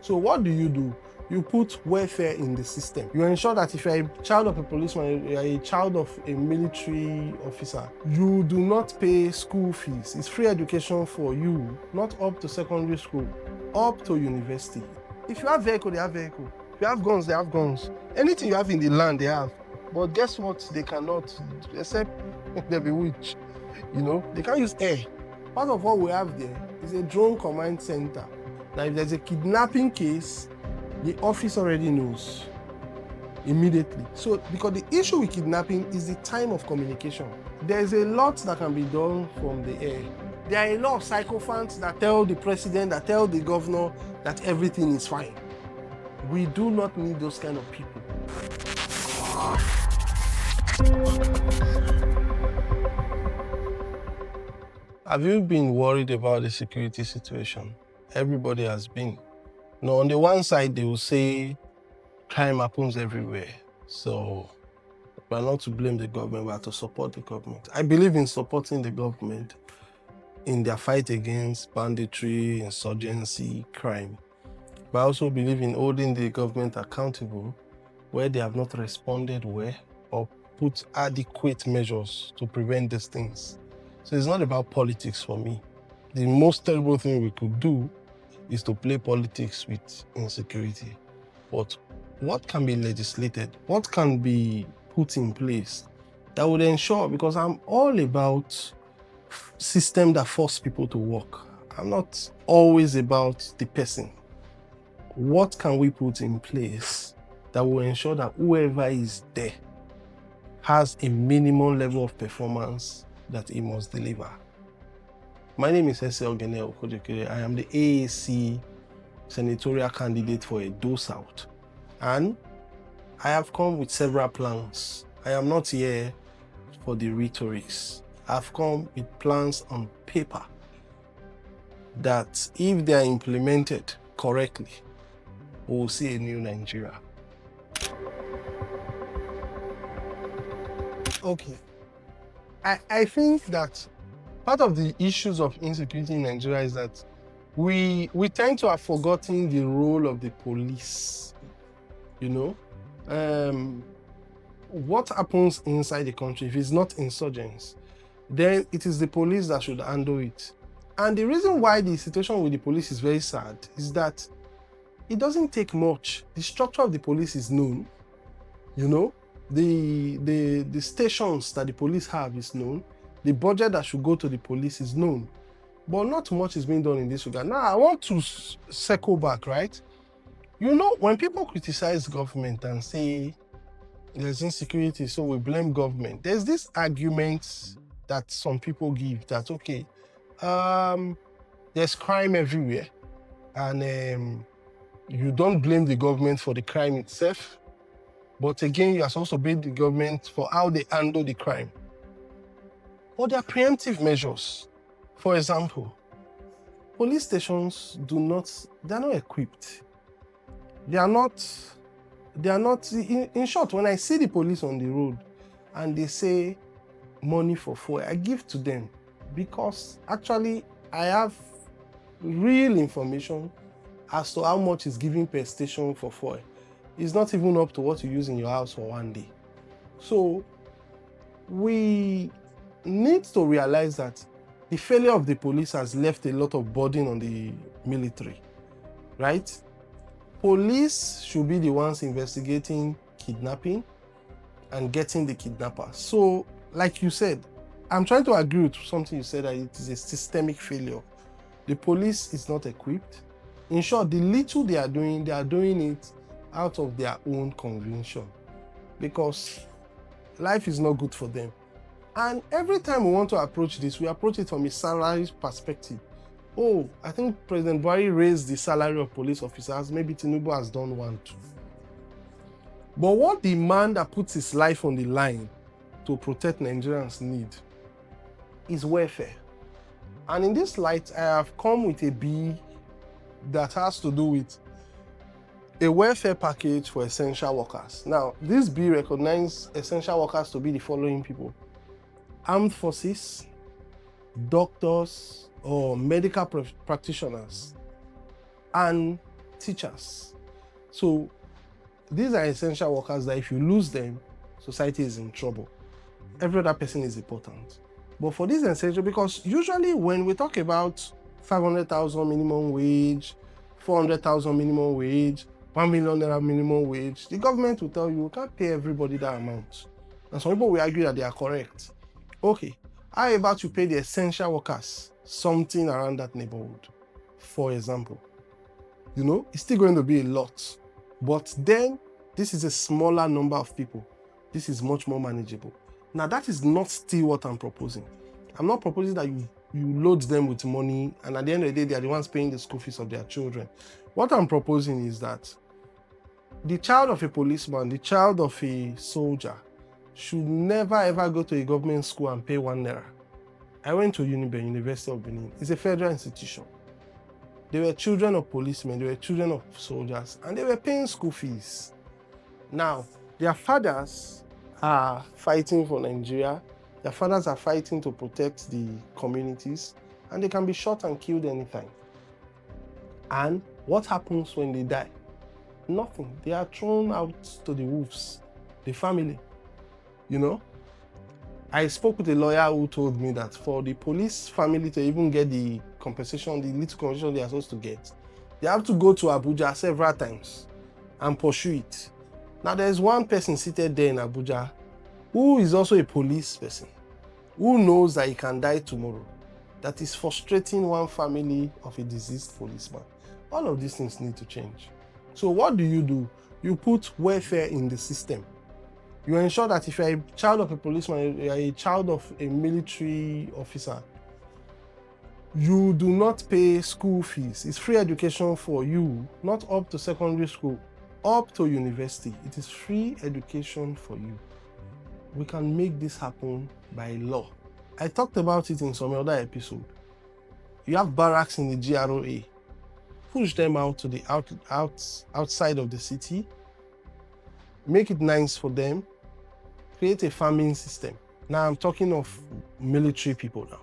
So what do? You put welfare in the system. You ensure that if you're a child of a policeman, you're a child of a military officer, you do not pay school fees. It's free education for you, not up to secondary school, up to university. If you have vehicle, they have vehicle. If you have guns, they have guns. Anything you have in the land, they have. But guess what? They cannot, except they bewitch. They can't use air. Part of what we have there is a drone command center. Now, if there's a kidnapping case, the office already knows immediately. So, because the issue with kidnapping is the time of communication. There's a lot that can be done from the air. There are a lot of sycophants that tell the president, that tell the governor that everything is fine. We do not need those kind of people. Have you been worried about the security situation? Everybody has been. On the one side, they will say crime happens everywhere. So we're not to blame the government, we are to support the government. I believe in supporting the government in their fight against banditry, insurgency, crime. But I also believe in holding the government accountable where they have not responded well or put adequate measures to prevent these things. So it's not about politics for me. The most terrible thing we could do is to play politics with insecurity. But what can be legislated? What can be put in place that would ensure, because I'm all about system that force people to work. I'm not always about the person. What can we put in place that will ensure that whoever is there has a minimum level of performance that he must deliver? My name is I am the AAC Senatorial Candidate for Edo South, and I have come with several plans. I am not here for the rhetorics. I've come with plans on paper that, if they are implemented correctly, we will see a new Nigeria. Okay. I think that part of the issues of insecurity in Nigeria is that we tend to have forgotten the role of the police. What happens inside the country, if it's not insurgents, then it is the police that should handle it. And the reason why the situation with the police is very sad is that it doesn't take much. The structure of the police is known. The stations that the police have is known. The budget that should go to the police is known. But not much is being done in this regard. Now, I want to circle back, right? When people criticize government and say there's insecurity, so we blame government, there's this argument that some people give that, okay, there's crime everywhere, and you don't blame the government for the crime itself, but again, you are supposed to blame the government for how they handle the crime. But there are preemptive measures. For example, police stations they're not equipped. They are not, in short, when I see the police on the road and they say money for fuel, I give to them, because actually I have real information as to how much is given per station for fuel. It's not even up to what you use in your house for one day. So we need to realize that the failure of the police has left a lot of burden on the military, right? Police should be the ones investigating kidnapping and getting the kidnappers. So, like you said, I'm trying to agree with something you said, that it is a systemic failure. The police is not equipped. In short, the little they are doing it out of their own conviction, because life is not good for them. And every time we want to approach this, we approach it from a salary perspective. Oh, I think President Buhari raised the salary of police officers. Maybe Tinubu has done one too. But what the man that puts his life on the line to protect Nigerians need is welfare. And in this light, I have come with a bill that has to do with a welfare package for essential workers. Now, this bill recognizes essential workers to be the following people: armed forces, doctors or medical practitioners, and teachers. So these are essential workers that if you lose them, society is in trouble. Every other person is important. But for this essential, because usually when we talk about 500,000 minimum wage, 400,000 minimum wage, 1 million naira minimum wage, the government will tell you, we can't pay everybody that amount. And some people will argue that they are correct. Okay, how about you pay the essential workers something around that neighborhood, for example? You know, it's still going to be a lot. But then, this is a smaller number of people. This is much more manageable. Now, that is not still what I'm proposing. I'm not proposing that you load them with money, and at the end of the day, they are the ones paying the school fees of their children. What I'm proposing is that the child of a policeman, the child of a soldier, should never ever go to a government school and pay 1 naira. I went to Uniben, University of Benin. It's a federal institution. They were children of policemen, they were children of soldiers, and they were paying school fees. Now, their fathers are fighting for Nigeria. Their fathers are fighting to protect the communities, and they can be shot and killed anytime. And what happens when they die? Nothing. They are thrown out to the wolves, the family. You know? I spoke with a lawyer who told me that for the police family to even get the compensation, the little compensation they are supposed to get, they have to go to Abuja several times and pursue it. Now, there's one person seated there in Abuja who is also a police person, who knows that he can die tomorrow, that is frustrating one family of a deceased policeman. All of these things need to change. So what do? You put welfare in the system. You ensure that if you're a child of a policeman, you're a child of a military officer, you do not pay school fees. It's free education for you, not up to secondary school, up to university. It is free education for you. We can make this happen by law. I talked about it in some other episode. You have barracks in the GROA. Push them out to the outside of the city. Make it nice for them. Create a farming system. Now I'm talking of military people now.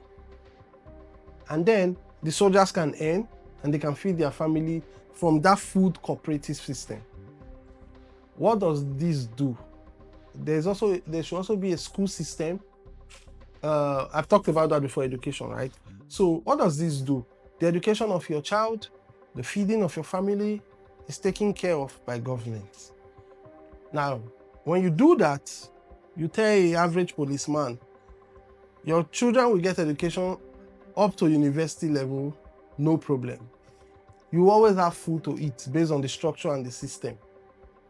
And then the soldiers can earn and they can feed their family from that food cooperative system. What does this do? There should also be a school system. I've talked about that before, education, right? So what does this do? The education of your child, the feeding of your family is taken care of by government. Now, when you do that, you tell an average policeman, your children will get education up to university level, no problem. You always have food to eat based on the structure and the system,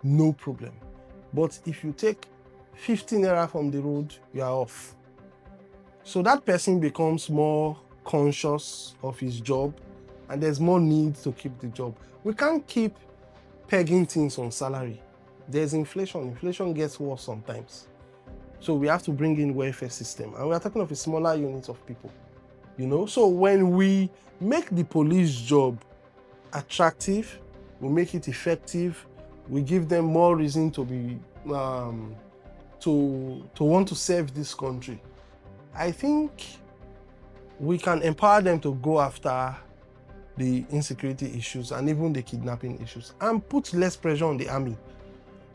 no problem. But if you take 15 naira from the road, you are off. So that person becomes more conscious of his job, and there's more need to keep the job. We can't keep pegging things on salary. There's inflation. Inflation gets worse sometimes. So we have to bring in welfare system. And we are talking of a smaller unit of people. You know, so when we make the police job attractive, we make it effective, we give them more reason to be to want to serve this country, I think we can empower them to go after the insecurity issues and even the kidnapping issues and put less pressure on the army.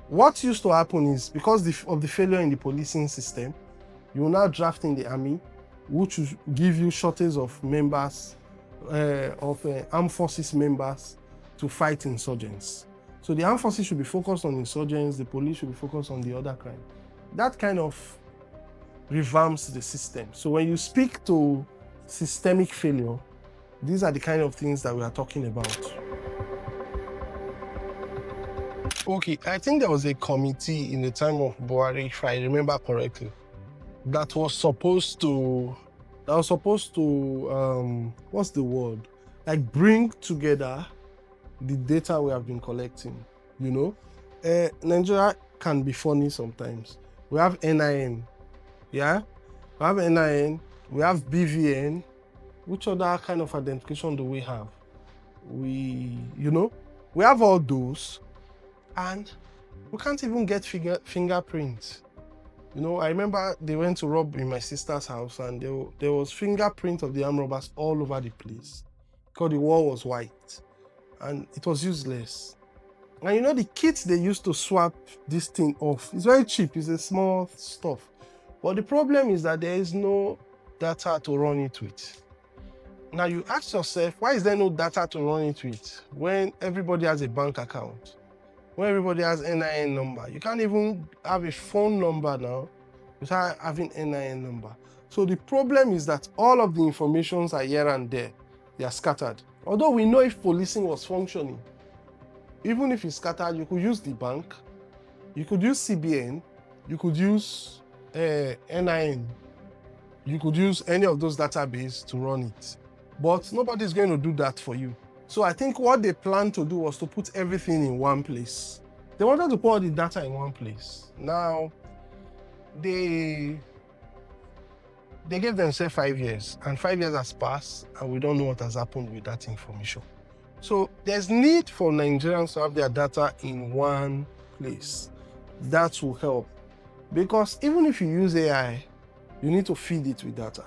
What used to happen is, because of the failure in the policing system, you will now draft in the army, which will give you shortage of members, armed forces members to fight insurgents. So the armed forces should be focused on insurgents, the police should be focused on the other crime. That kind of revamps the system. So when you speak to systemic failure, these are the kind of things that we are talking about. Okay, I think there was a committee in the time of Buhari, if I remember correctly, that was supposed to, what's the word? Like bring together the data we have been collecting, you know? Nigeria can be funny sometimes. We have NIN, yeah? We have NIN, we have BVN. Which other kind of identification do we have? We have all those, and we can't even get fingerprints. You know, I remember they went to rob in my sister's house, and there was fingerprint of the armed robbers all over the place because the wall was white. and it was useless. And you know, the kits they used to swap this thing off, it's very cheap, it's a small stuff. But the problem is that there is no data to run it with. Now you ask yourself, why is there no data to run it with when everybody has a bank account, when everybody has NIN number? You can't even have a phone number now without having NIN number. So the problem is that all of the informations are here and there, they are scattered. Although we know if policing was functioning, even if it's scattered, you could use the bank, you could use CBN, you could use NIN, you could use any of those databases to run it. But nobody's going to do that for you. So I think what they planned to do was to put everything in one place. They wanted to put all the data in one place. Now, they gave themselves 5 years, and 5 years has passed, and we don't know what has happened with that information. So there's need for Nigerians to have their data in one place. That will help. Because even if you use AI, you need to feed it with data.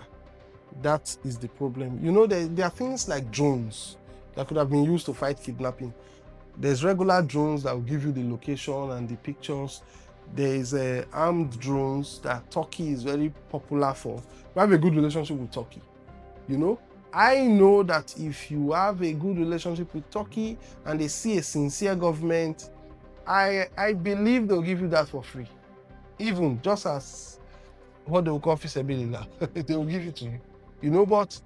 That is the problem. You know, there are things like drones that could have been used to fight kidnapping. There's regular drones that will give you the location and the pictures. There's armed drones that Turkey is very popular for. We have a good relationship with Turkey, you know? I know that if you have a good relationship with Turkey and they see a sincere government, I believe they'll give you that for free. Even just as what they will call feasibility, they will give it to you. You know, but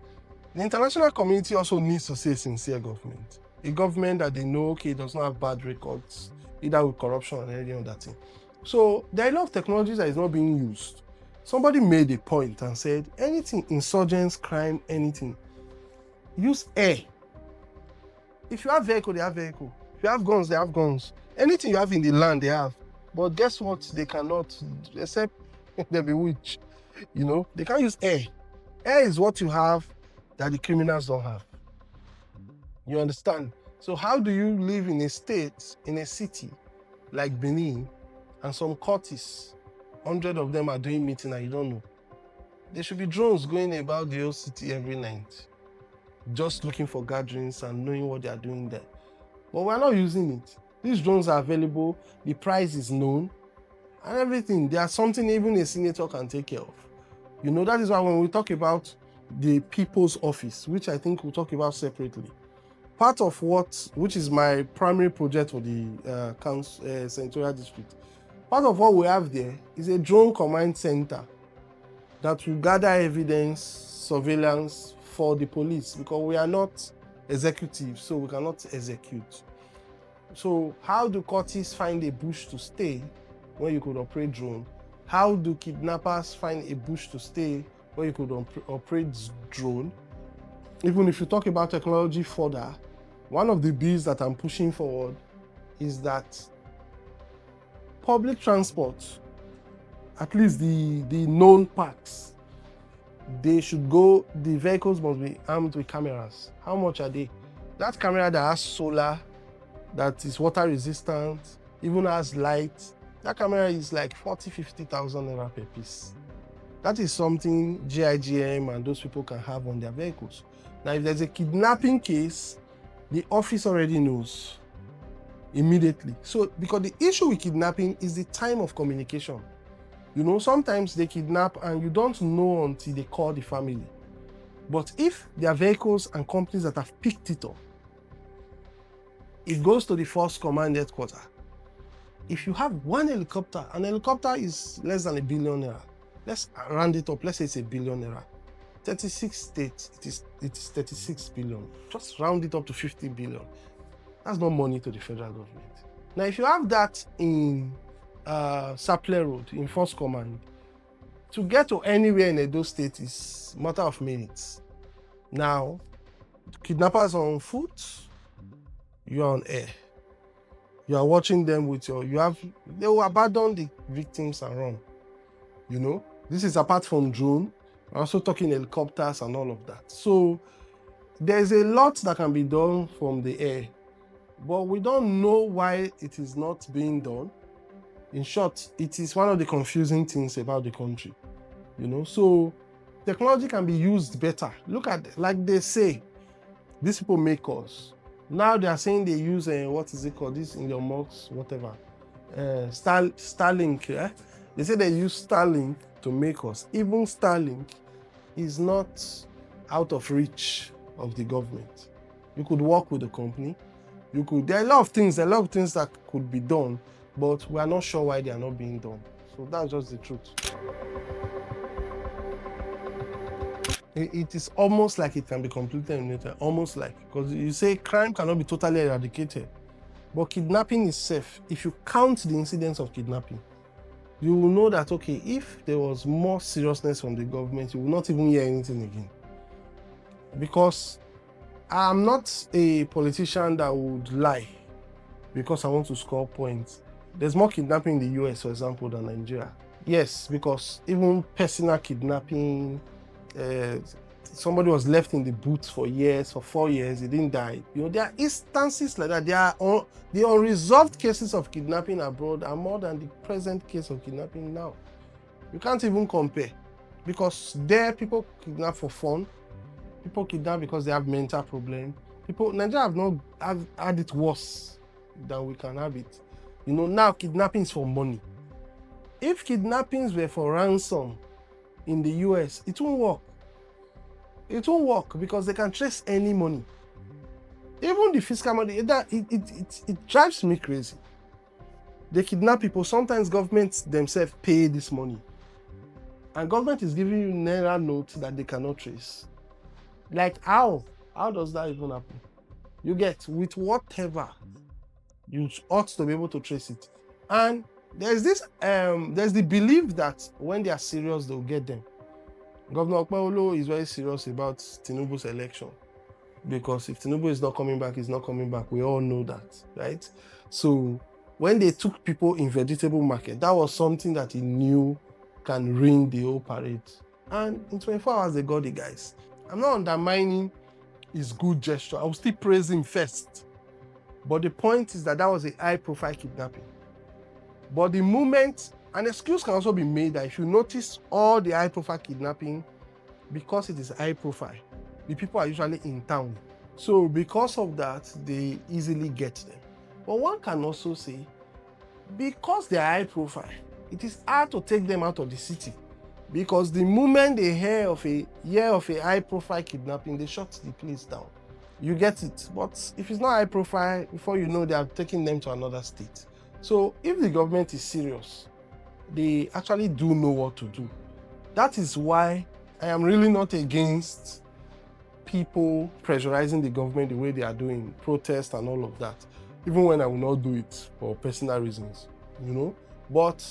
the international community also needs to see a sincere government. A government that they know, okay, does not have bad records, either with corruption or any other thing. So there are a lot of technologies that is not being used. Somebody made a point and said, anything, insurgents, crime, anything, use air. If you have vehicle, they have vehicle. If you have guns, they have guns. Anything you have in the land, they have. But guess what? They cannot, except they bewitch. You know, they can't use air. Air is what you have that the criminals don't have. You understand? So how do you live in a state, in a city like Benin, and some courts, 100 of them are doing meeting and you don't know? There should be drones going about the whole city every night, just looking for gatherings and knowing what they are doing there. But we're not using it. These drones are available, the price is known, and everything. There's something even a senator can take care of. You know, that is why when we talk about the People's Office, which I think we'll talk about separately, part of which is my primary project for the Senatorial District, part of what we have there is a drone command center that will gather evidence, surveillance for the police, because we are not executive, so we cannot execute. So how do courts find a bush to stay when you could operate drone? How do kidnappers find a bush to stay where you could operate drone? Even if you talk about technology further, one of the bills that I'm pushing forward is that public transport, at least the known parks, they should go, the vehicles must be armed with cameras. How much are they? That camera that has solar, that is water resistant, even has light, that camera is like 50,000 naira per piece. That is something GIGM and those people can have on their vehicles. Now, if there's a kidnapping case, the office already knows immediately. So, because the issue with kidnapping is the time of communication. You know, sometimes they kidnap and you don't know until they call the family. But if there are vehicles and companies that have picked it up, it goes to the first command headquarters. If you have one helicopter, an helicopter is less than 1 billion naira. Let's round it up, let's say it's 1 billion naira. 36 states, it is 36 billion. Just round it up to 50 billion. That's not money to the federal government. Now, if you have that in Sapler Road, in First Command, to get to anywhere in Edo State is a matter of minutes. Now, kidnappers are on foot, you're on air. You are watching them with they will abandon the victims and run. You know, this is apart from drone. We're also talking helicopters and all of that. So there's a lot that can be done from the air, but we don't know why it is not being done. In short, it is one of the confusing things about the country, you know. So technology can be used better. Look at, like they say, these people make us. Now they are saying they use, what is it called, this in your mocks, whatever, Starlink. They say they use Starlink to make us. Even Starlink is not out of reach of the government. You could work with the company. There are a lot of things that could be done, but we are not sure why they are not being done. So that's just the truth. It is almost like it can be completely eliminated, almost like, because you say crime cannot be totally eradicated, but kidnapping is safe. If you count the incidents of kidnapping, you will know that, okay, if there was more seriousness from the government, you will not even hear anything again. Because I'm not a politician that would lie because I want to score points. There's more kidnapping in the US, for example, than Nigeria. Yes, because even personal kidnapping, somebody was left in the boot for 4 years, he didn't die. There are instances like that. The unresolved cases of kidnapping abroad are more than the present case of kidnapping now. You can't even compare, because there people kidnap for fun. People kidnap because they have mental problems. Nigeria have had it worse than we can have it. Now kidnapping is for money. If kidnappings were for ransom in the US, it won't work. It won't work because they can trace any money. Even the fiscal money, it drives me crazy. They kidnap people. Sometimes governments themselves pay this money. And government is giving you naira notes that they cannot trace. Like how? How does that even happen? You get, with whatever, you ought to be able to trace it. And there's the belief that when they are serious, they'll get them. Governor Okpebholo is very serious about Tinubu's election, because if Tinubu is not coming back, he's not coming back. We all know that, right? So when they took people in vegetable market, that was something that he knew can ruin the whole parade. And in 24 hours, they got the guys. I'm not undermining his good gesture. I will still praise him first. But the point is that was a high-profile kidnapping. But the moment, an excuse can also be made that if you notice all the high-profile kidnapping, because it is high-profile, the people are usually in town. So because of that, they easily get them. But one can also say, because they are high-profile, it is hard to take them out of the city. Because the moment they hear of a high-profile kidnapping, they shut the place down. You get it. But if it's not high-profile, before you know, they are taking them to another state. So if the government is serious, they actually do know what to do. That is why I am really not against people pressurizing the government the way they are doing, protests and all of that, even when I will not do it for personal reasons, But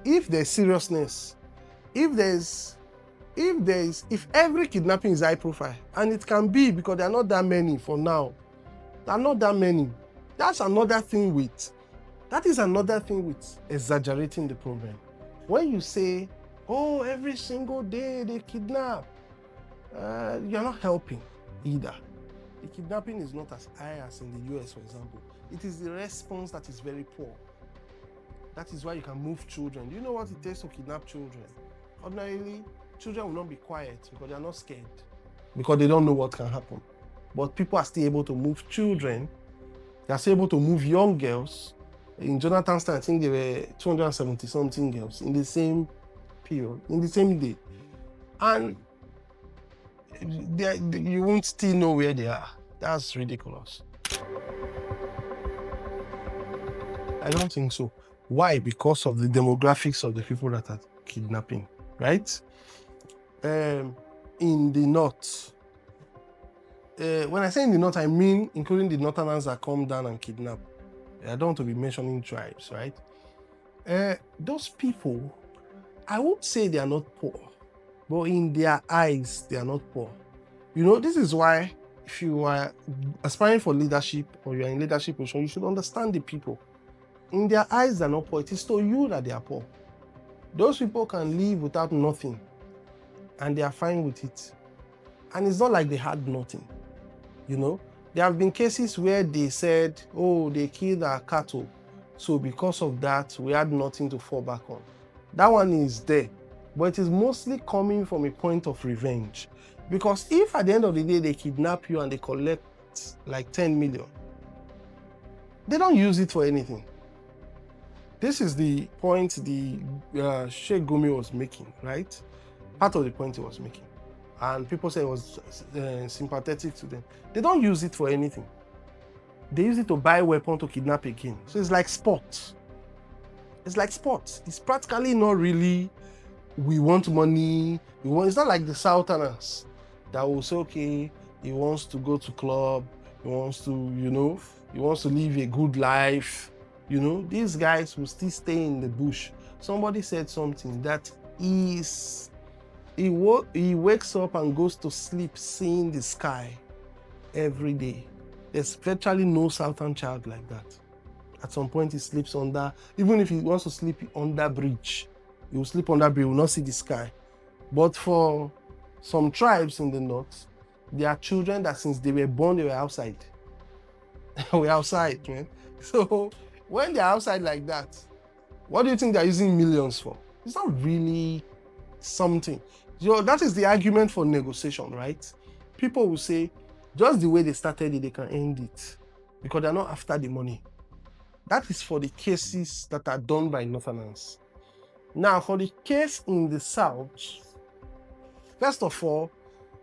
if there's seriousness, if every kidnapping is high profile, and it can be because there are not that many for now, there are not that many. That is another thing with exaggerating the problem. When you say, oh, every single day they kidnap, you're not helping either. The kidnapping is not as high as in the US, for example. It is the response that is very poor. That is why you can move children. Do you know what it takes to kidnap children? Ordinarily, children will not be quiet because they are not scared, because they don't know what can happen. But people are still able to move children. They are still able to move young girls. In Jonathan's time, I think there were 270-something girls in the same period, in the same day. And you won't still know where they are. That's ridiculous. I don't think so. Why? Because of the demographics of the people that are kidnapping, right? In the north, when I say in the north, I mean including the northerners that come down and kidnap. I don't want to be mentioning tribes, right? Those people, I would say they are not poor, but in their eyes, they are not poor. This is why if you are aspiring for leadership or you are in leadership position, you should understand the people. In their eyes, they are not poor. It is to you that they are poor. Those people can live without nothing, and they are fine with it. And it's not like they had nothing, There have been cases where they said, oh, they killed our cattle, so because of that, we had nothing to fall back on. That one is there, but it is mostly coming from a point of revenge. Because if at the end of the day, they kidnap you and they collect get like 10 million. They don't use it for anything. This is the point the Sheikh Gumi was making, right? Part of the point he was making. And people say it was sympathetic to them. They don't use it for anything. They use it to buy weapons to kidnap again. So it's like sports. It's like sports. It's practically not really, we want money. It's not like the Southerners that will say, okay, he wants to go to club, he wants to, he wants to live a good life. These guys will still stay in the bush. Somebody said something that he wakes up and goes to sleep seeing the sky every day. There's virtually no Southern child like that. At some point he sleeps under, even if he wants to sleep under bridge, he will sleep under bridge, he will not see the sky. But for some tribes in the north, there are children that since they were born, they were outside. We're outside, man. So when they're outside like that, what do you think they're using millions for? It's not really something. That is the argument for negotiation, right? People will say, just the way they started it, they can end it because they're not after the money. That is for the cases that are done by Northerners. Now, for the case in the South, first of all,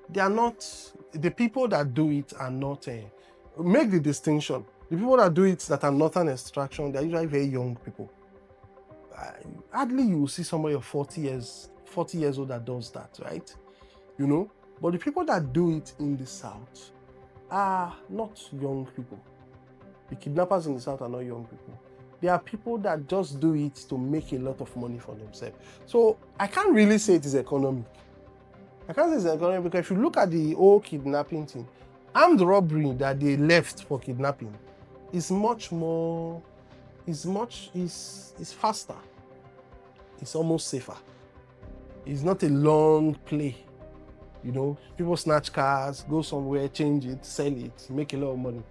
they are not, the people that do it are not, make the distinction. The people that do it that are Northern extraction, they're usually very young people. Hardly you will see somebody of 40 years old that does that, right? But the people that do it in the South are not young people. The kidnappers in the South are not young people. They are people that just do it to make a lot of money for themselves. So I can't really say it is economic. I can't say it's economic because if you look at the whole kidnapping thing, armed robbery that they left for kidnapping is much more, is faster. It's almost safer. It's not a long play. People snatch cars, go somewhere, change it, sell it, make a lot of money.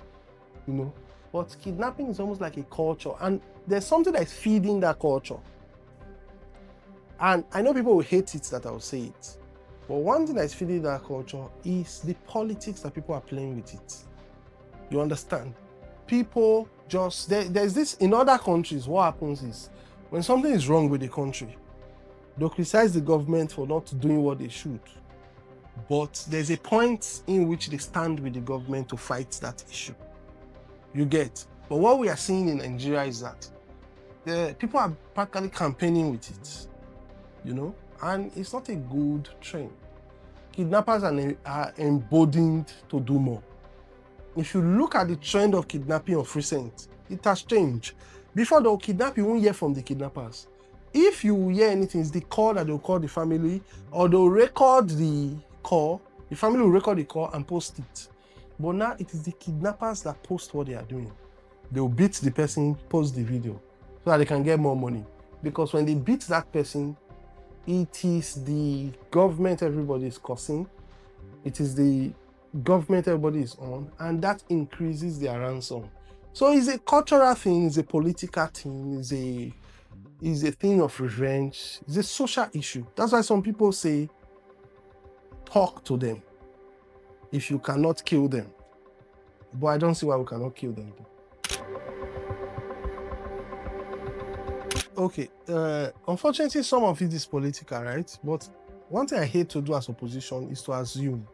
But kidnapping is almost like a culture, and there's something that is feeding that culture. And I know people will hate it that I will say it, but one thing that is feeding that culture is the politics that people are playing with it. You understand? People just, there's this, in other countries, what happens is, when something is wrong with the country, they'll criticize the government for not doing what they should. But there's a point in which they stand with the government to fight that issue. You get? But what we are seeing in Nigeria is that the people are practically campaigning with it, and it's not a good trend. Kidnappers are emboldened to do more. If you look at the trend of kidnapping of recent, it has changed. Before they'll kidnap, you won't hear from the kidnappers. If you hear anything, it's the call that they'll call the family, or they'll record the call, the family will record the call and post it. But now it is the kidnappers that post what they are doing. They'll beat the person, post the video, so that they can get more money. Because when they beat that person, it is the government everybody is cursing. It is the government everybody is on, and that increases their ransom. So it's a cultural thing, it's a political thing, it's a thing of revenge, it's a social issue. That's why some people say, talk to them if you cannot kill them. But I don't see why we cannot kill them. Okay, unfortunately, some of it is political, right? But one thing I hate to do as opposition is to assume,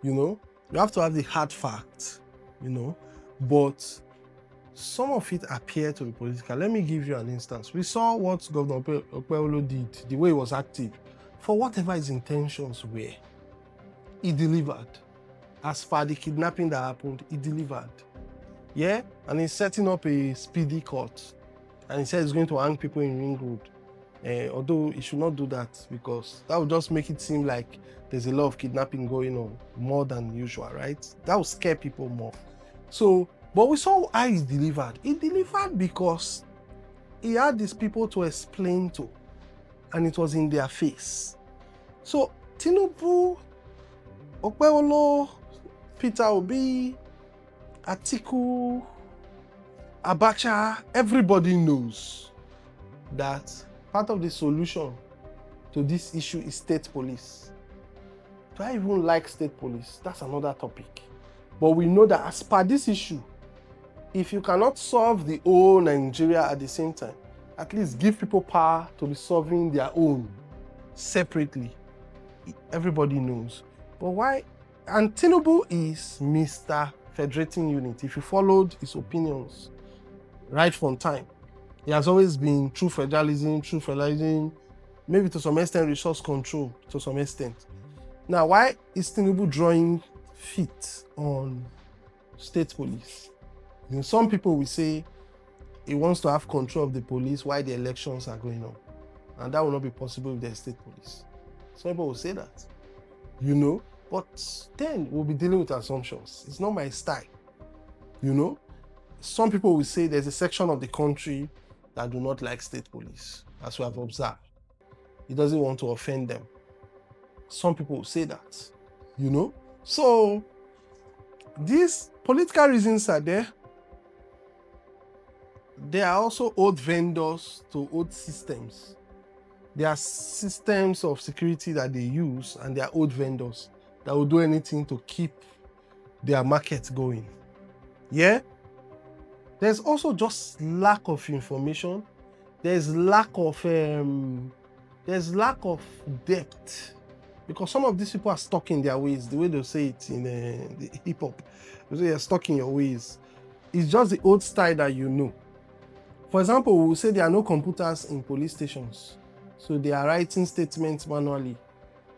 you have to have the hard facts, but some of it appear to be political. Let me give you an instance. We saw what Governor Okpebholo did, the way he was active. For whatever his intentions were, he delivered. As far the kidnapping that happened, he delivered. Yeah? And he's setting up a speedy court. And he said he's going to hang people in Ring Road. Although he should not do that, because that would just make it seem like there's a lot of kidnapping going on, more than usual, right? That would scare people more. So, but we saw how he delivered. He delivered because he had these people to explain to, and it was in their face. So, Tinubu, Okpebholo, Peter Obi, Atiku, Abacha, everybody knows that part of the solution to this issue is state police. Do I even like state police? That's another topic. But we know that as per this issue, if you cannot solve the whole Nigeria at the same time, at least give people power to be solving their own separately. Everybody knows. But why? And Tinubu is Mr. Federating Unit. If you followed his opinions right from time, he has always been true federalism, maybe to some extent resource control, to some extent. Now, why is Tinubu drawing feet on state police? Some people will say he wants to have control of the police while the elections are going on. And that will not be possible with the state police. Some people will say that, but then we'll be dealing with assumptions. It's not my style, Some people will say there's a section of the country that do not like state police, as we have observed. He doesn't want to offend them. Some people will say that, So these political reasons are there. There are also old vendors to old systems. There are systems of security that they use, and there are old vendors that will do anything to keep their market going. Yeah? There's also just lack of information. There's lack of depth. Because some of these people are stuck in their ways, the way they say it in the hip-hop. They say you're stuck in your ways. It's just the old style that you know. For example, we will say there are no computers in police stations. So they are writing statements manually.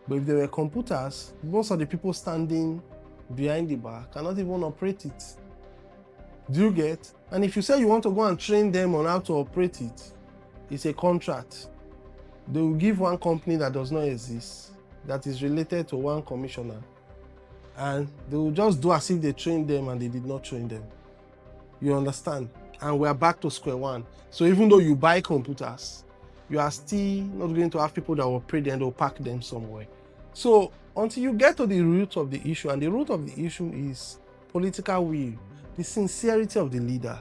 But if there were computers, most of the people standing behind the bar cannot even operate it. Do you get? And if you say you want to go and train them on how to operate it, it's a contract. They will give one company that does not exist, that is related to one commissioner, and they will just do as if they trained them and they did not train them. You understand? And we're back to square one. So even though you buy computers, you are still not going to have people that will operate them, they'll pack them somewhere. So until you get to the root of the issue, and the root of the issue is political will, the sincerity of the leader.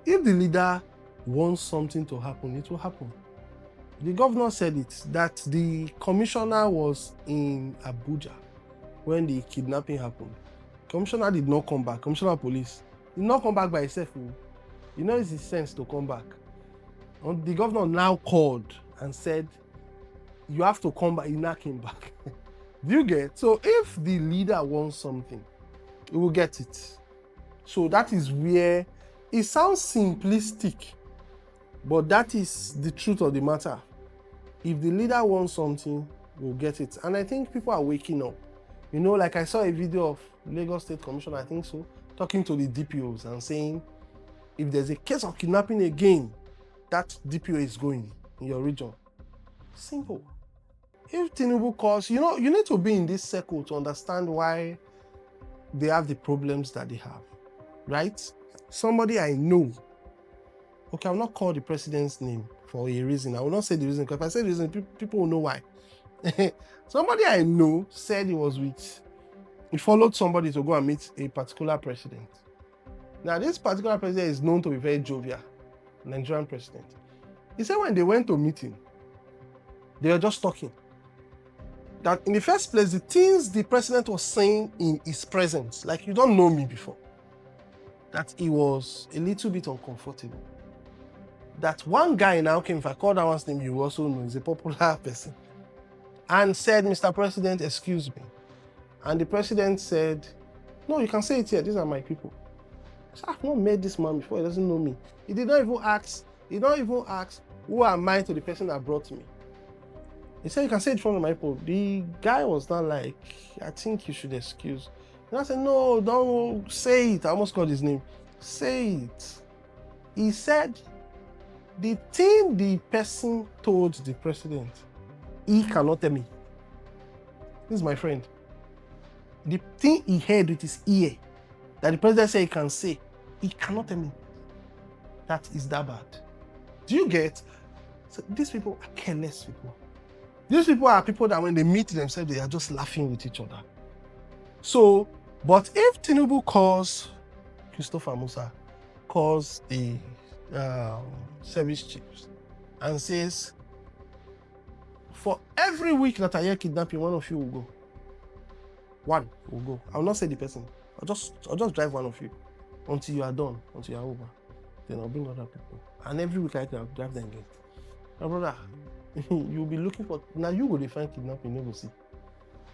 If the leader wants something to happen, it will happen. The governor said it, that the commissioner was in Abuja when the kidnapping happened. Commissioner did not come back. Commissioner of police did not come back by himself. It's his sense to come back. And the governor now called and said, you have to come back. He now came back. Do you get? So if the leader wants something, he will get it. So that is where it sounds simplistic, but that is the truth of the matter. If the leader wants something, we'll get it. And I think people are waking up. Like I saw a video of Lagos State Commissioner, I think so, talking to the DPOs and saying, if there's a case of kidnapping again, that DPO is going in your region. Simple. If Tinubu calls, you need to be in this circle to understand why they have the problems that they have, right? Somebody I know, okay, I will not call the president's name for a reason. I will not say the reason, because if I say the reason, people will know why. Somebody I know said he followed somebody to go and meet a particular president. Now, this particular president is known to be very jovial, Nigerian president. He said when they went to meet him, they were just talking. That in the first place, the things the president was saying in his presence, like, you don't know me before, that he was a little bit uncomfortable. That one guy now came, if I call that one's name, you also know, he's a popular person, and said, Mr. President, excuse me. And the president said, no, you can say it here, these are my people. So I've not met this man before, he doesn't know me. He did not even ask, who am I to the person that brought me? He said, you can say it in front of my people. The guy was not like, I think you should excuse. And I said, no, don't say it. I almost called his name. Say it. He said, the thing the person told the president, he cannot tell me. This is my friend. The thing he heard with his ear, that the president said he can say, he cannot tell me. That is that bad. Do you get? So these people are careless people. These people are people that when they meet themselves, they are just laughing with each other. So, but if Tinubu calls Christopher Musa, calls the service chiefs and says, for every week that I hear kidnapping, one of you will go. One will go. I will not say the person. I'll just drive one of you until you are done, until you are over. Then I'll bring other people. And every week I can drive them again. My brother, you'll be looking for, now you will find kidnapping, you will see.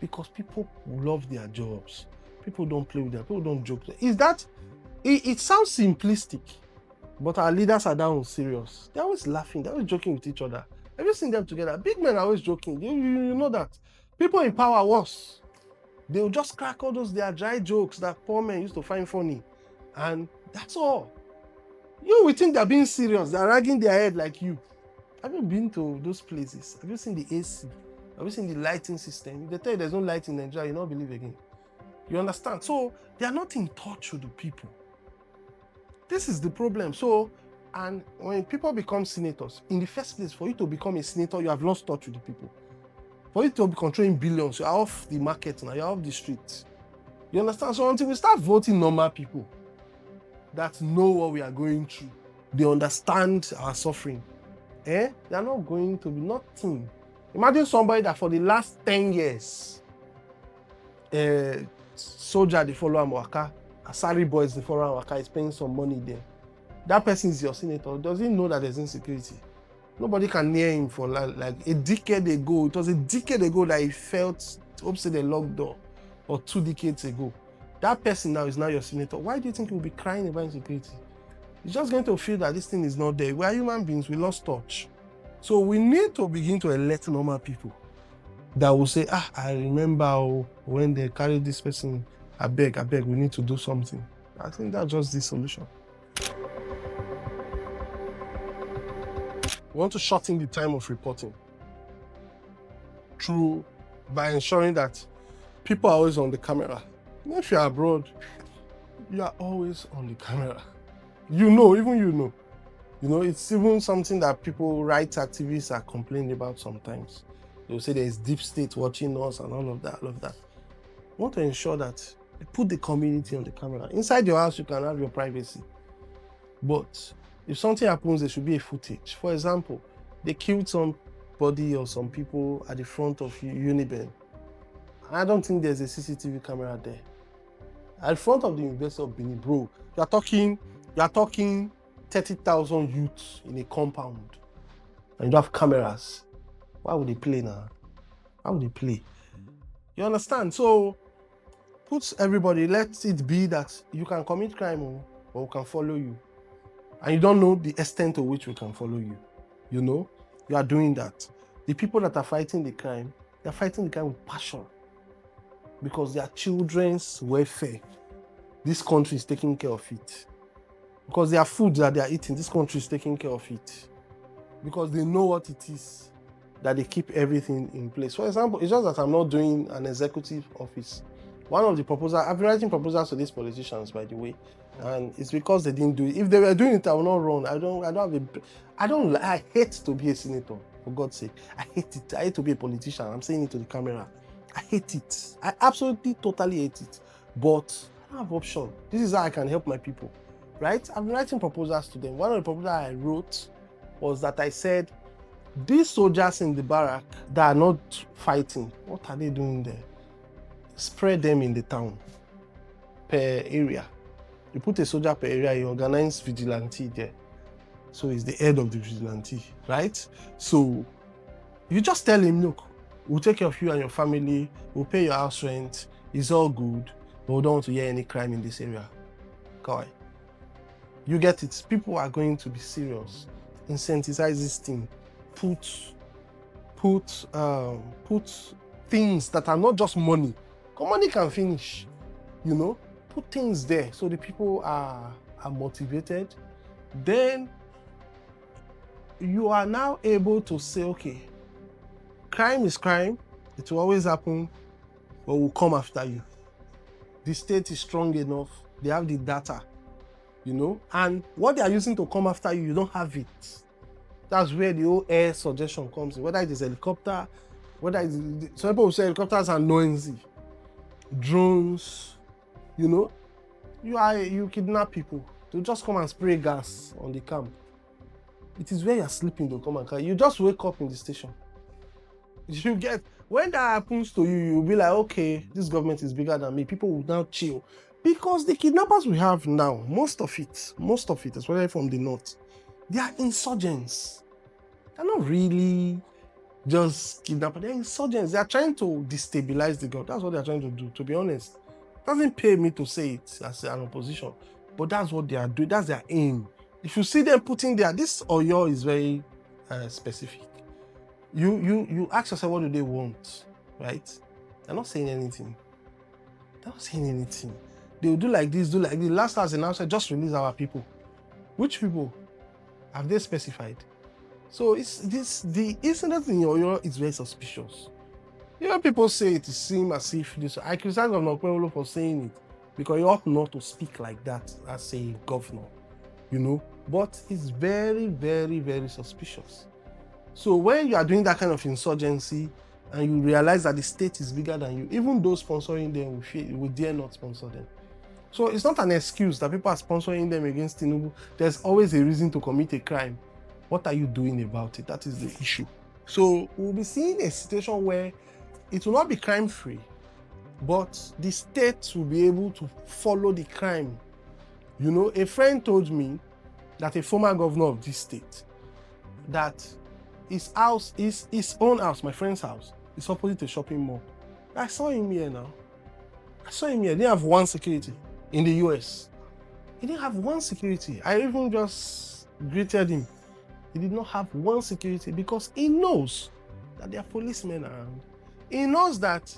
Because people love their jobs. People don't play with them, people don't joke. Is that, it sounds simplistic, but our leaders are down serious. They're always laughing, they're always joking with each other. Have you seen them together? Big men are always joking. You know that. People in power worse. They'll just crack all those their dry jokes that poor men used to find funny. And that's all. You will think they're being serious. They're ragging their head like you. Have you been to those places? Have you seen the AC? Have you seen the lighting system? If they tell you there's no light in Nigeria, you'll not believe again. You understand? So they are not in touch with the people. This is the problem. So, and when people become senators, in the first place, for you to become a senator, you have lost touch with the people. For you to be controlling billions, you're off the market now, you're off the street. You understand? So until we start voting normal people that know what we are going through, they understand our suffering, they are not going to be nothing. Imagine somebody that for the last 10 years, soldier, they follow Waka, Asari boys, they follow Waka, is paying some money there. That person is your senator. Does he know that there's insecurity? Nobody can near him for like a decade ago. It was a decade ago that he felt, say the locked door, or 2 decades ago. That person now is now your senator. Why do you think he will be crying about insecurity? He's just going to feel that this thing is not there. We are human beings, we lost touch. So we need to begin to elect normal people that will say, I remember when they carried this person, I beg, we need to do something. I think that's just the solution. We want to shorten the time of reporting by ensuring that people are always on the camera. If you're abroad, you are always on the camera. Even you know, it's even something that rights activists are complaining about sometimes. They'll say there's deep state watching us and all of that. We want to ensure that you put the community on the camera. Inside your house, you can have your privacy. But if something happens, there should be a footage. For example, they killed somebody or some people at the front of Uniben. I don't think there's a CCTV camera there. At the front of the University of Benin, bro, you are talking 30,000 youths in a compound, and you don't have cameras. Why would they play now? How would they play? You understand? So, put everybody, let it be that you can commit crime, but we can follow you. And you don't know the extent to which we can follow you. You are doing that. The people that are fighting the crime, they're fighting the crime with passion. Because their children's welfare, this country is taking care of it. Because their food that they are eating, this country is taking care of it. Because they know what it is, that they keep everything in place. For example, it's just that I'm not doing an executive office. One of the proposals, I've been writing proposals to these politicians, by the way, and it's because they didn't do it. If they were doing it, I will not run. I hate to be a senator, for God's sake. I hate it. I hate to be a politician. I'm saying it to the camera. I hate it. I absolutely, totally hate it. But I don't have option. This is how I can help my people, right? I've been writing proposals to them. One of the proposals I wrote was that I said, these soldiers in the barrack that are not fighting, what are they doing there? Spread them in the town per area. You put a soldier per area, you organize vigilante there. So he's the head of the vigilante, right? So you just tell him, look, we'll take care of you and your family, we'll pay your house rent, it's all good, but we don't want to hear any crime in this area. Kawai. You get it. People are going to be serious. Incentivize this thing. Put things that are not just money. Because money can finish, Put things there so the people are motivated. Then you are now able to say, okay, crime is crime. It will always happen, but we'll come after you. The state is strong enough. They have the data, and what they are using to come after you, you don't have it. That's where the whole air suggestion comes in. Whether it is helicopter, some people will say helicopters are noisy. Drones, you kidnap people. They'll just come and spray gas on the camp. It is where you're sleeping, they'll come and carry you. Just wake up in the station. When that happens to you, you'll be like, okay, this government is bigger than me. People will now chill. Because the kidnappers we have now, most of it, especially from the north, they are insurgents. They're not really just kidnappers, they're insurgents. They are trying to destabilize the government. That's what they're trying to do, to be honest. It doesn't pay me to say it as an opposition, but that's what they are doing. That's their aim. If you see them putting this Oyo is very specific. You ask yourself, what do they want, right? They're not saying anything. They're not saying anything. They will do like this, do like this. Last house announced, just release our people. Which people? Have they specified? So the incident in Oyo is very suspicious. People say it seems as if this. I criticize Governor Okpebholo for saying it because you ought not to speak like that as a governor, But it's very, very, very suspicious. So when you are doing that kind of insurgency and you realize that the state is bigger than you, even those sponsoring them will dare not sponsor them. So it's not an excuse that people are sponsoring them against Tinubu. There's always a reason to commit a crime. What are you doing about it? That is the issue. So we'll be seeing a situation where it will not be crime-free, but the state will be able to follow the crime. A friend told me that a former governor of this state, that his house, his own house, my friend's house, is opposite a shopping mall. I saw him here now. He didn't have one security in the US. He didn't have one security. I even just greeted him. He did not have one security because he knows that there are policemen around. He knows that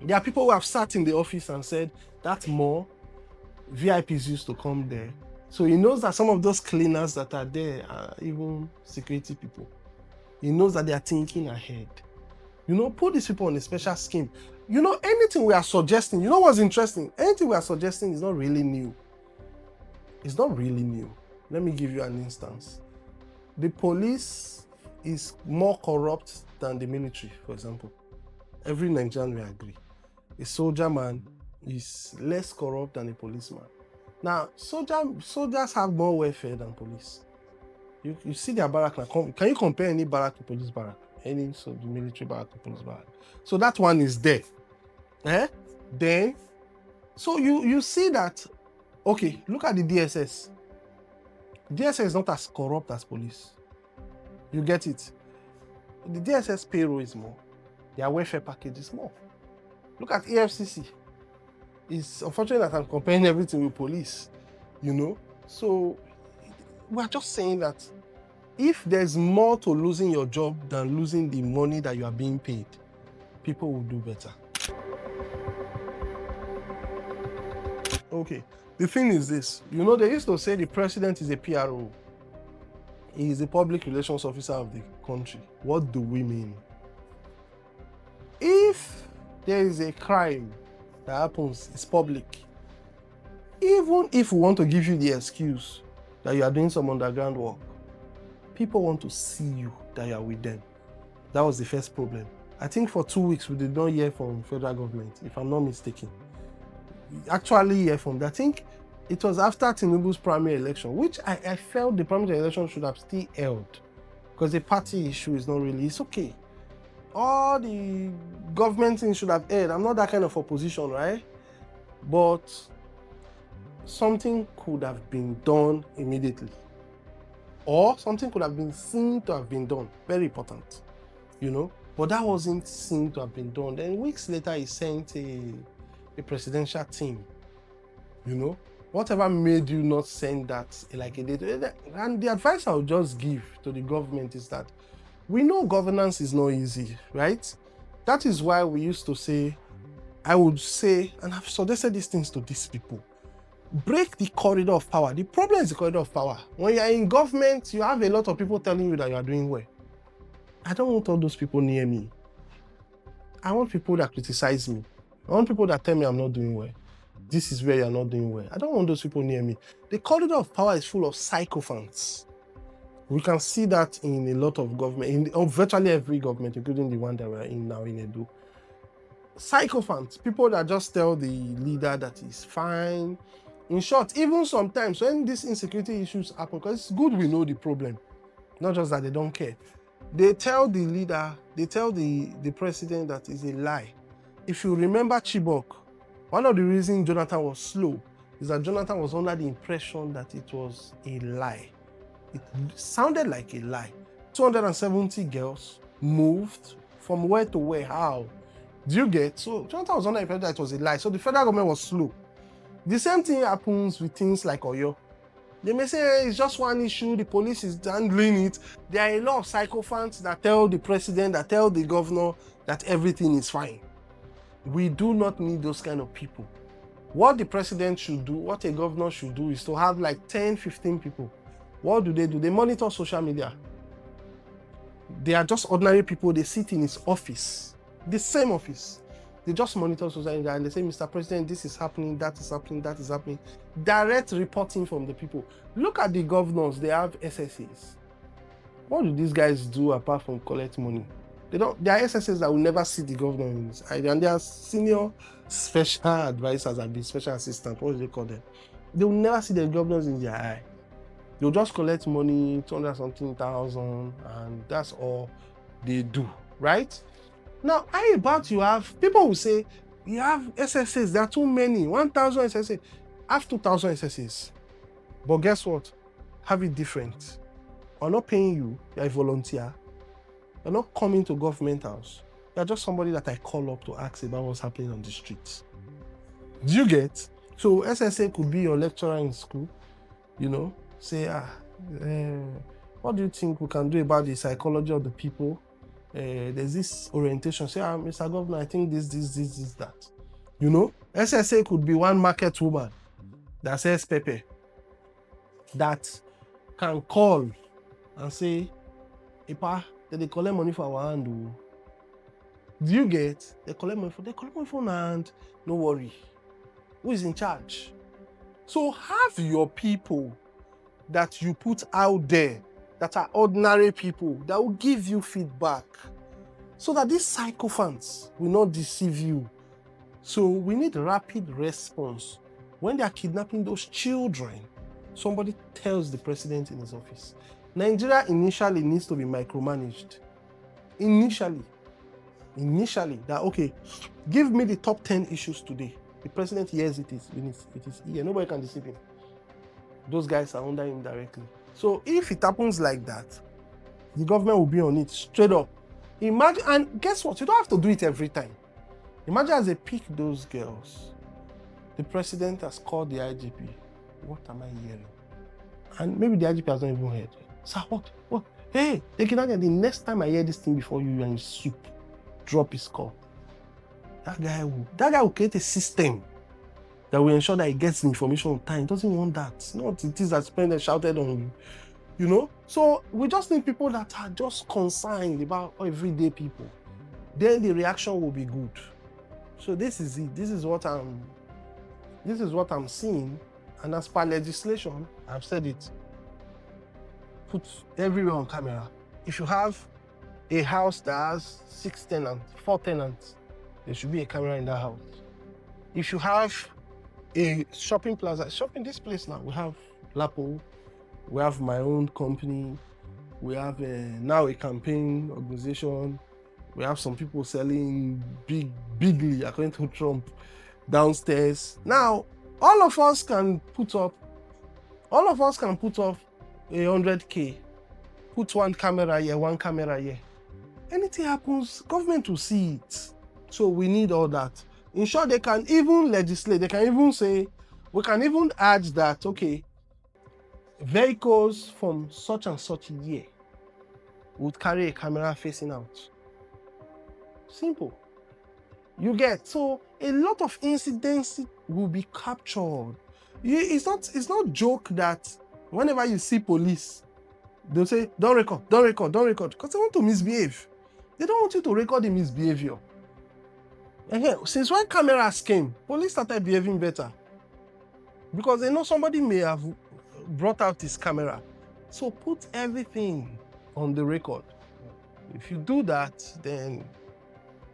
there are people who have sat in the office and said, that mall, VIPs used to come there. So he knows that some of those cleaners that are there are even security people. He knows that they are thinking ahead. Put these people on a special scheme. Anything we are suggesting, what's interesting? Anything we are suggesting is not really new. It's not really new. Let me give you an instance. The police is more corrupt than the military, for example. Every Nigerian will agree. A soldier man is less corrupt than a policeman. Now, soldiers have more welfare than police. You see their barrack now. Can you compare any barrack to police barrack? The military barrack to police barrack. So that one is there. Then, so you see that, okay, look at the DSS. DSS is not as corrupt as police. You get it? The DSS payroll is more. Their welfare package is more. Look at EFCC. It's unfortunate that I'm comparing everything with police, So we're just saying that if there's more to losing your job than losing the money that you are being paid, people will do better. Okay, the thing is this. They used to say the president is a PRO. He is the public relations officer of the country. What do we mean? If there is a crime that happens, it's public. Even if we want to give you the excuse that you are doing some underground work, people want to see you, that you are with them. That was the first problem. I think for 2 weeks we did not hear from federal government, if I'm not mistaken. Actually hear from them. I think it was after Tinubu's primary election, which I felt the primary election should have still held, because the party issue is not really, it's okay. All the government things should have held. I'm not that kind of opposition, right? But something could have been done immediately. Or something could have been seen to have been done. Very important, But that wasn't seen to have been done. Then weeks later, he sent a presidential team, Whatever made you not send that like a day? And the advice I would just give to the government is that we know governance is not easy, right? That is why we used to say, I would say, and I've suggested these things to these people, break the corridor of power. The problem is the corridor of power. When you are in government, you have a lot of people telling you that you are doing well. I don't want all those people near me. I want people that criticize me. I want people that tell me I'm not doing well. This is where you're not doing well. I don't want those people near me. The corridor of power is full of sycophants. We can see that in a lot of government, in virtually every government, including the one that we're in now in Edo. Sycophants, people that just tell the leader that he's fine. In short, even sometimes when these insecurity issues happen, because it's good we know the problem, not just that they don't care. They tell the leader, they tell the president that it's a lie. If you remember Chibok, One of the reasons Jonathan was slow is that Jonathan was under the impression that it was a lie. It sounded like a lie. 270 girls moved from where to where, how? Do you get? So Jonathan was under the impression that it was a lie. So the federal government was slow. The same thing happens with things like Oyo. They may say it's just one issue, the police is handling it. There are a lot of sycophants that tell the president, that tell the governor that everything is fine. We do not need those kind of people. What the president should do, what a governor should do is to have like 10, 15 people. What do? They monitor social media. They are just ordinary people. They sit in his office, the same office. They just monitor social media and they say, Mr. President, this is happening, that is happening, that is happening. Direct reporting from the people. Look at the governors, they have SSAs. What do these guys do apart from collect money? There are SSAs that will never see the governor in his eye, and they are senior special advisors and the special assistant, what do they call them? They will never see the governors in their eye. They'll just collect money, 200-something thousand, and that's all they do, right? Now, how about you have, people will say, you have SSAs, there are too many, 1,000 SSAs, have 2,000 SSAs. But guess what? Have it different. I'm not paying you, you're a volunteer. You're not coming to government house. You're just somebody that I call up to ask about what's happening on the streets. Do you get? So SSA could be your lecturer in school, you know, say, what do you think we can do about the psychology of the people? There's this orientation, say, Mr. Governor, I think this, that. You know, SSA could be one market woman that says Pepe, that can call and say, Epa, they collect money for our hand. Do you get? They collect money for our hand. No worry. Who is in charge? So have your people that you put out there that are ordinary people that will give you feedback so that these sycophants will not deceive you. So we need rapid response. When they are kidnapping those children, somebody tells the president in his office. Nigeria initially needs to be micromanaged. Initially, that, okay, give me the top 10 issues today. The president hears it is here. Nobody can deceive him. Those guys are under him directly. So if it happens like that, the government will be on it straight up. Imagine, and guess what? You don't have to do it every time. Imagine as they pick those girls, the president has called the IGP. What am I hearing? And maybe the IGP has not even heard. Sir, what? Hey, they cannot get the next time I hear this thing before you and soup, drop his call. That guy will create a system that will ensure that he gets the information on time. He doesn't want that. Not it is that president shouted on you. You know? So we just need people that are just concerned about everyday people. Then the reaction will be good. So this is it. This is what I'm seeing. And as per legislation, I've said it. Put everywhere on camera. If you have a house that has 4 tenants, there should be a camera in that house. If you have a shopping plaza, this place now, we have Lapo, we have my own company, we have now a campaign organization, we have some people selling bigly, according to Trump, downstairs. Now, all of us can put up 100K, put one camera here, one camera here. Anything happens, government will see it. So we need all that. In short, they can even legislate. They can even say, we can even add that, okay, vehicles from such and such year would carry a camera facing out. Simple. You get, so a lot of incidents will be captured. It's not joke that whenever you see police, they'll say, don't record, because they want to misbehave. They don't want you to record the misbehavior. And here, since when cameras came, police started behaving better. Because they know somebody may have brought out his camera. So put everything on the record. If you do that, then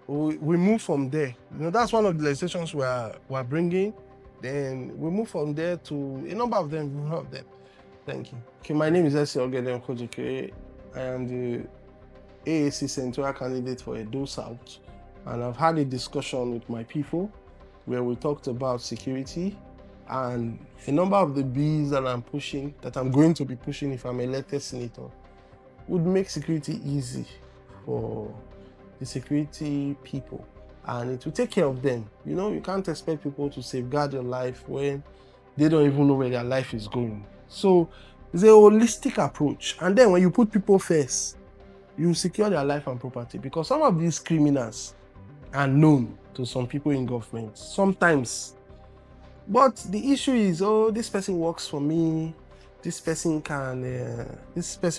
we move from there. You know, that's one of the legislations we're bringing. Then we move from there to a number of them. Thank you. Okay, my name is Socio-political. I am the AAC Senatorial Candidate for Edo South. And I've had a discussion with my people where we talked about security and a number of the bills that I'm going to be pushing if I'm elected senator, would make security easy for the security people, and it will take care of them. You know, you can't expect people to safeguard your life when they don't even know where their life is going. So it's a holistic approach. And then when you put people first, you secure their life and property, because some of these criminals are known to some people in government sometimes. But the issue is, oh, this person works for me, this person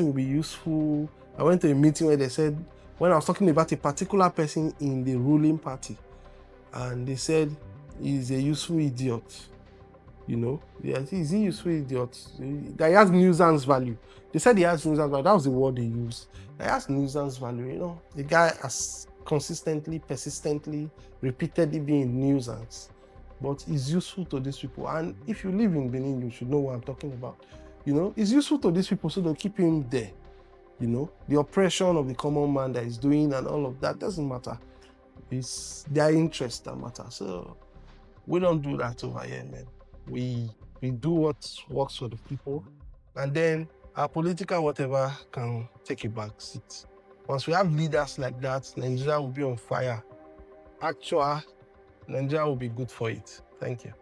will be useful. I went to a meeting where they said, when I was talking about a particular person in the ruling party, and they said he's a useful idiot. You know, is he useful idiot? That he has nuisance value. They said he has nuisance value. That was the word they used. He has nuisance value. You know, the guy has consistently, persistently, repeatedly been a nuisance, but he's useful to these people. And if you live in Benin, you should know what I'm talking about. You know, it's useful to these people, so they'll keep him there. You know, the oppression of the common man that he's doing and all of that doesn't matter. It's their interest that matters. So we don't do that over here, man. We do what works for the people, and then our political whatever can take a back seat. Once we have leaders like that, Nigeria will be on fire. Actual Nigeria will be good for it. Thank you.